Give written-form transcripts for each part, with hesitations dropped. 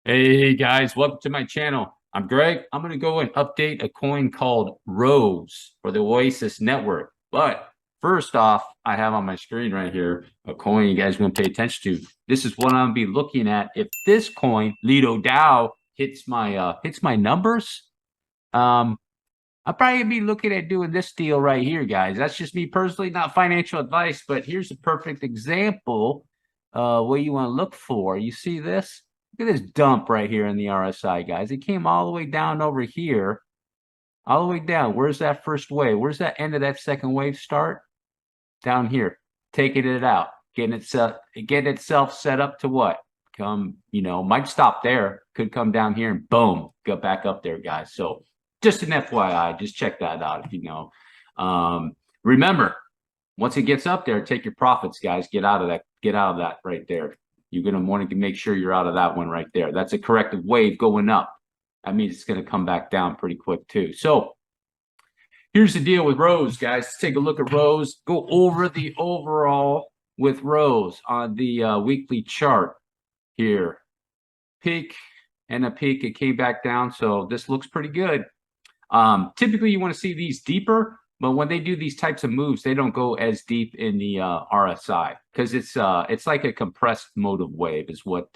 Hey guys, welcome to my channel. I'm Greg. I'm going to go and update a coin called Rose for the Oasis Network. But first off, I have on my screen right here a coin you guys want to pay attention to. This is what I'm going to be looking at. If this coin, Lido Dow, hits my numbers, I'll probably be looking at doing this deal right here, guys. That's just me personally, not financial advice, but here's a perfect example what you want to look for. You see this? Look at this dump right here in the RSI, guys. It came all the way down over here, all the way down. Where's that first wave? Where's that end of that second wave start? Down here, taking it out, getting itself set up to what? Might stop there, could come down here and boom, go back up there, guys. So just an FYI, just check that out if you know. Remember, once it gets up there, take your profits, guys. Get out of that right there. You're going to want to make sure you're out of that one right there. That's a corrective wave going up. That means it's going to come back down pretty quick too. So here's the deal with Rose, guys. Let's take a look at Rose. Go over the overall with Rose on the weekly chart here. Peak and a peak. It came back down. So this looks pretty good. Typically, you want to see these deeper. But when they do these types of moves, they don't go as deep in the RSI because it's like a compressed motive wave is what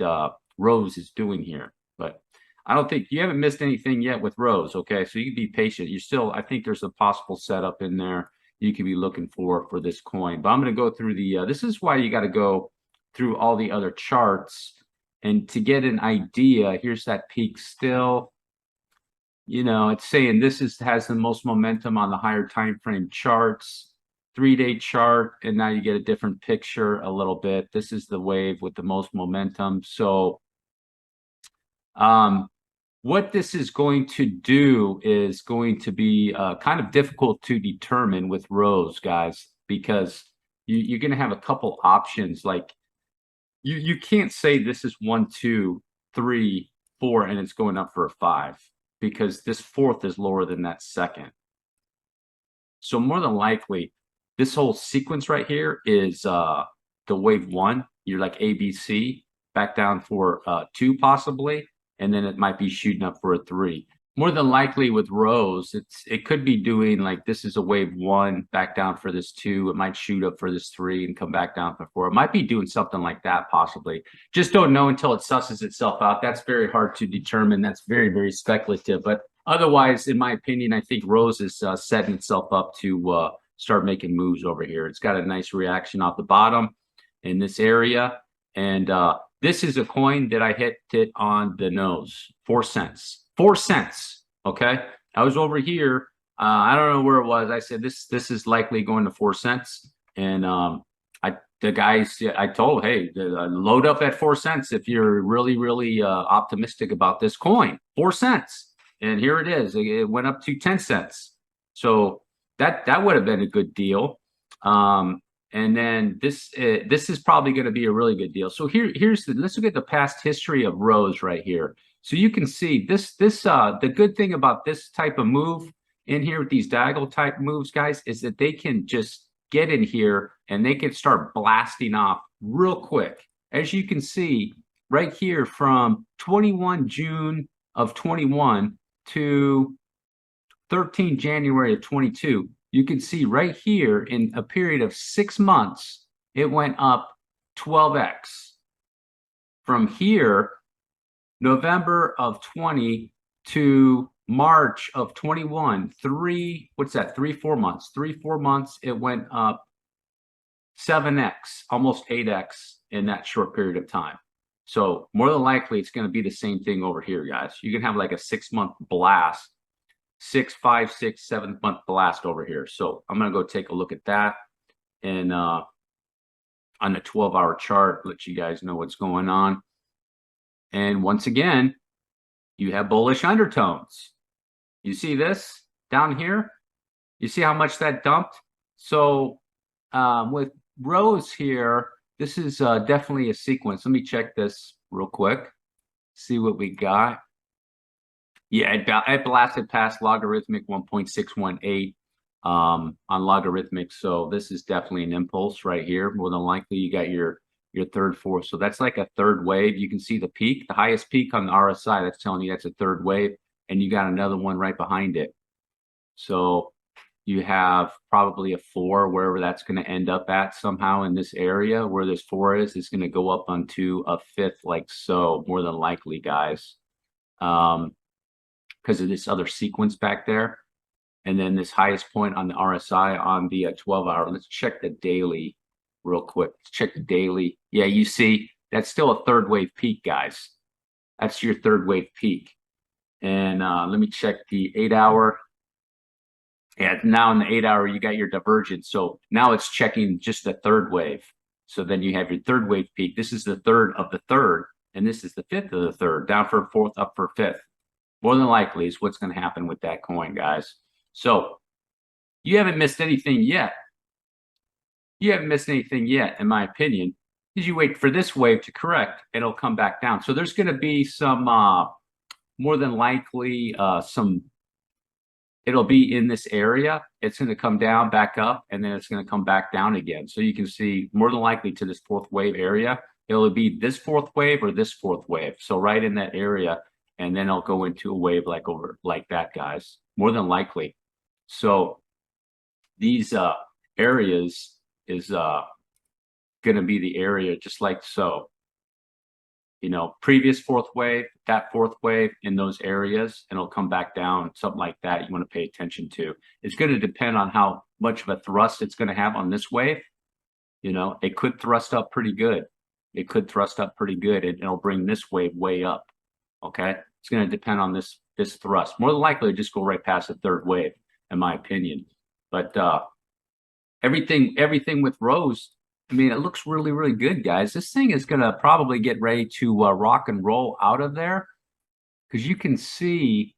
Rose is doing here. But I don't think you haven't missed anything yet with Rose. Okay, so you can be patient. I think there's a possible setup in there you could be looking for this coin. But I'm going to go through the. This is why you got to go through all the other charts and to get an idea. Here's that peak still. It's saying this has the most momentum on the higher time frame charts, 3-day chart, and now you get a different picture a little bit. This is the wave with the most momentum. So what this is going to do is going to be kind of difficult to determine with Rose, guys, because you're going to have a couple options. Like you can't say this is 1, 2, 3, 4, and it's going up for a 5. Because this fourth is lower than that second. So more than likely, this whole sequence right here is the wave 1. You're like ABC, back down for 2 possibly, and then it might be shooting up for a 3. More than likely with Rose, it could be doing like this is a wave 1, back down for this 2. It might shoot up for this 3 and come back down for 4. It might be doing something like that possibly. Just don't know until it susses itself out. That's very hard to determine. That's very, very speculative. But otherwise, in my opinion, I think Rose is setting itself up to start making moves over here. It's got a nice reaction off the bottom in this area. And this is a coin that I hit it on the nose, 4 cents. 4 cents. Okay. I was over here. I don't know where it was. I said, this is likely going to 4 cents. And the guys, I told, hey, load up at 4 cents if you're really, really optimistic about this coin. 4 cents. And here it is. It went up to 10 cents. So that would have been a good deal. And then this is probably going to be a really good deal. So let's look at the past history of Rose right here. So you can see the good thing about this type of move in here with these diagonal type moves, guys, is that they can just get in here and they can start blasting off real quick. As you can see right here from 21 June of 21 to 13 January of 22, you can see right here in a period of 6 months, it went up 12x. From here, November of 20 to March of 21, 4 months. 4 months, it went up 7x, almost 8x in that short period of time. So more than likely, it's going to be the same thing over here, guys. You can have like a 6-month blast, 6, 5, 6, 7-month blast over here. So I'm going to go take a look at that. And on the 12-hour chart, let you guys know what's going on. And once again, you have bullish undertones. You see this down here? You see how much that dumped? So with Rose here, this is definitely a sequence. Let me check this real quick. See what we got. Yeah, it blasted past logarithmic 1.618 on logarithmic. So this is definitely an impulse right here. More than likely, you got your your third, fourth. So that's like a third wave. You can see the peak, the highest peak on the RSI. That's telling you that's a third wave, and you got another one right behind it. So you have probably a 4 wherever that's going to end up at somehow in this area where this 4 is. It's going to go up onto a 5th like so, more than likely, guys, because of this other sequence back there. And then this highest point on the RSI on the 12-hour. Let's check the daily real quick. Let's check the daily. Yeah, you see that's still a third wave peak, guys. That's your third wave peak. And let me check the 8-hour. Yeah, now in the 8-hour, you got your divergence. So now it's checking just the third wave. So then you have your third wave peak. This is the third of the third, and this is the 5th of the third, down for a 4th, up for a 5th. More than likely is what's going to happen with that coin, guys. So you haven't missed anything yet. You haven't missed anything yet, in my opinion, because you wait for this wave to correct, and it'll come back down. So there's going to be some, more than likely, it'll be in this area. It's going to come down, back up, and then it's going to come back down again. So you can see more than likely to this 4th wave area. It'll be this 4th wave or this 4th wave. So right in that area, and then it'll go into a wave like over like that, guys. More than likely. So these areas is going to be the area just like so. You know, previous 4th wave, that 4th wave in those areas, and it'll come back down, something like that. You want to pay attention to. It's going to depend on how much of a thrust it's going to have on this wave. You know, it could thrust up pretty good. It could thrust up pretty good, and it'll bring this wave way up. Okay, it's going to depend on this thrust. More than likely, it'll just go right past the third wave, in my opinion. But everything with Rose, I mean, it looks really, really good, guys. This thing is going to probably get ready to rock and roll out of there, because you can see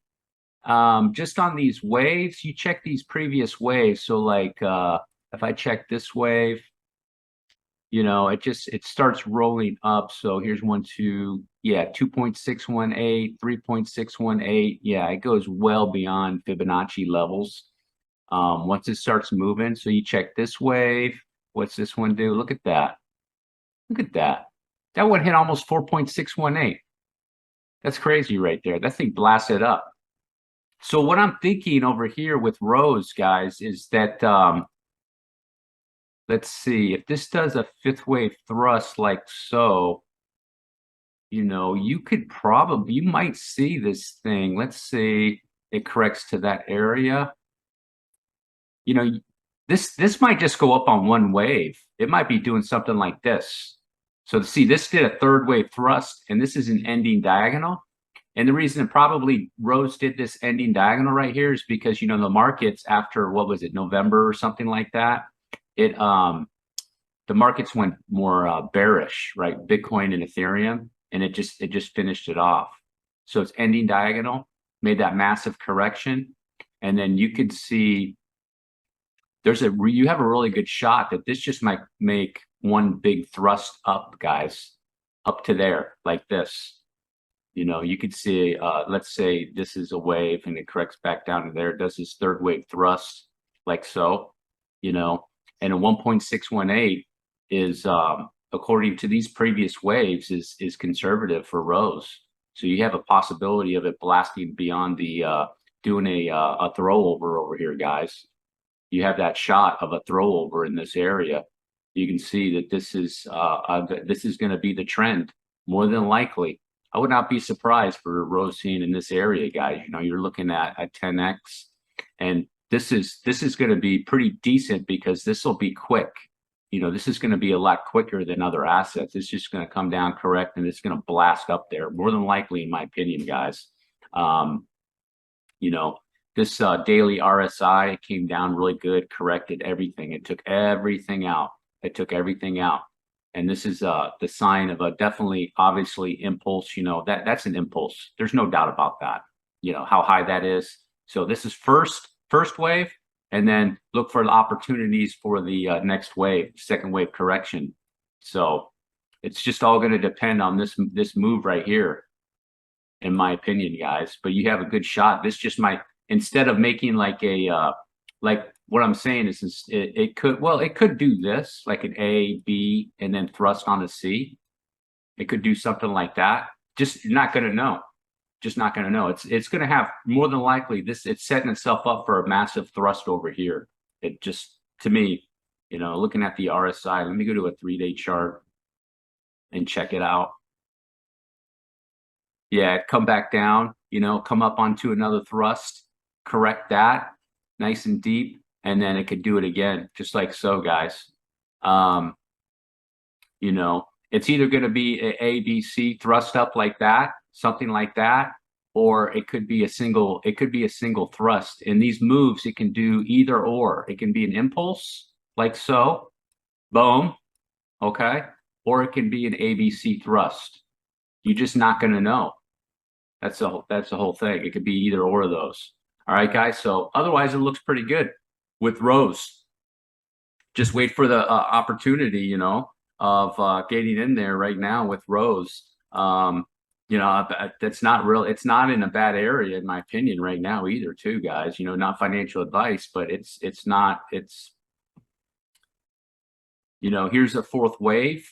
just on these waves, you check these previous waves. So like if I check this wave, you know, it starts rolling up. So here's 1, 2, yeah, 2.618, 3.618. Yeah, it goes well beyond Fibonacci levels once it starts moving. So you check this wave. What's this one do? Look at that. Look at that. That one hit almost 4.618. That's crazy right there. That thing blasted up. So what I'm thinking over here with Rose, guys, is that let's see, if this does a 5th wave thrust like so, you know, you might see this thing. Let's see, it corrects to that area. You know, this might just go up on one wave. It might be doing something like this. So to see, this did a 3rd wave thrust, and this is an ending diagonal. And the reason probably Rose did this ending diagonal right here is because, you know, the markets after, what was it, November or something like that, the markets went more bearish, right? Bitcoin and Ethereum, and it just finished it off. So it's ending diagonal, made that massive correction, and then you could see you have a really good shot that this just might make one big thrust up, guys, up to there like this. You know, you could see, let's say this is a wave and it corrects back down to there. It does this 3rd wave thrust like so, you know, and a 1.618 is, according to these previous waves, is conservative for Rose. So you have a possibility of it blasting beyond the, doing a throw over here, guys. You have that shot of a throw over in this area. You can see that this is going to be the trend more than likely. I would not be surprised for Rose seeing in this area, guys. You know, you're looking at a 10x, and this is going to be pretty decent because this will be quick. You know, this is going to be a lot quicker than other assets. It's just going to come down correct, and it's going to blast up there more than likely, in my opinion, guys. You know, this daily RSI came down really good, corrected everything. It took everything out. It took everything out. And this is the sign of a definitely, obviously, impulse. You know, that's an impulse. There's no doubt about that. You know, how high that is. So this is first wave, and then look for the opportunities for the next wave, 2nd wave correction. So it's just all going to depend on this move right here, in my opinion, guys. But you have a good shot. This just might, instead of making like a like what I'm saying is it could do this, like an A, B, and then thrust on a C. It could do something like that. Just you're not going to know. Just not going to know. It's going to have more than likely this. It's setting itself up for a massive thrust over here. It just, to me, looking at the RSI. Let me go to a 3-day chart and check it out. Yeah, come back down. Come up onto another thrust. Correct that, nice and deep, and then it could do it again, just like so, guys. It's either going to be a B, C thrust up like that, something like that, or it could be a single thrust. In these moves, it can do either or. It can be an impulse, like so, boom, okay, or it can be an ABC thrust. You're just not going to know. That's the whole thing. It could be either or of those. All right, guys. So otherwise, it looks pretty good with Rose. Just wait for the opportunity, of getting in there right now with Rose. That's not real. It's not in a bad area, in my opinion, right now either, too, guys. Not financial advice, but it's not. Here's a fourth wave.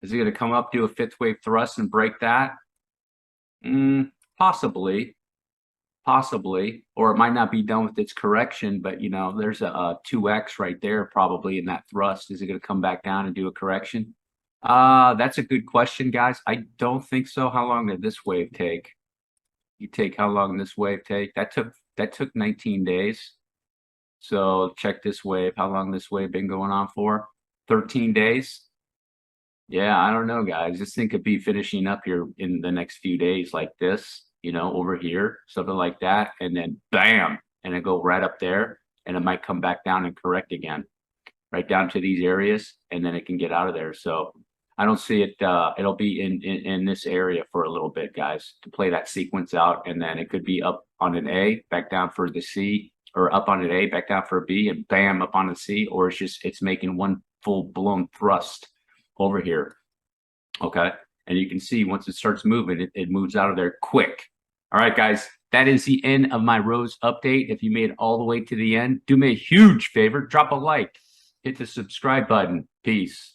Is it going to come up, do a fifth wave thrust, and break that? Possibly, or it might not be done with its correction, but there's a 2x right there probably in that thrust. Is it going to come back down and do a correction? That's a good question, guys. I don't think so. How long did this wave take? How long did this wave take? That took 19 days. So check this wave. How long this wave been going on for? 13 days. Yeah, I don't know, guys. This thing could be finishing up here in the next few days like this, over here, something like that. And then bam, and it go right up there, and it might come back down and correct again, right down to these areas, and then it can get out of there. So I don't see it. It'll be in this area for a little bit, guys, to play that sequence out. And then it could be up on an A, back down for the C, or up on an A, back down for a B, and bam, up on a C, or it's making one full-blown thrust over here. Okay, and you can see once it starts moving, it moves out of there quick. All right, guys, that is the end of my Rose update. If you made it all the way to the end, do me a huge favor, drop a like, hit the subscribe button. Peace.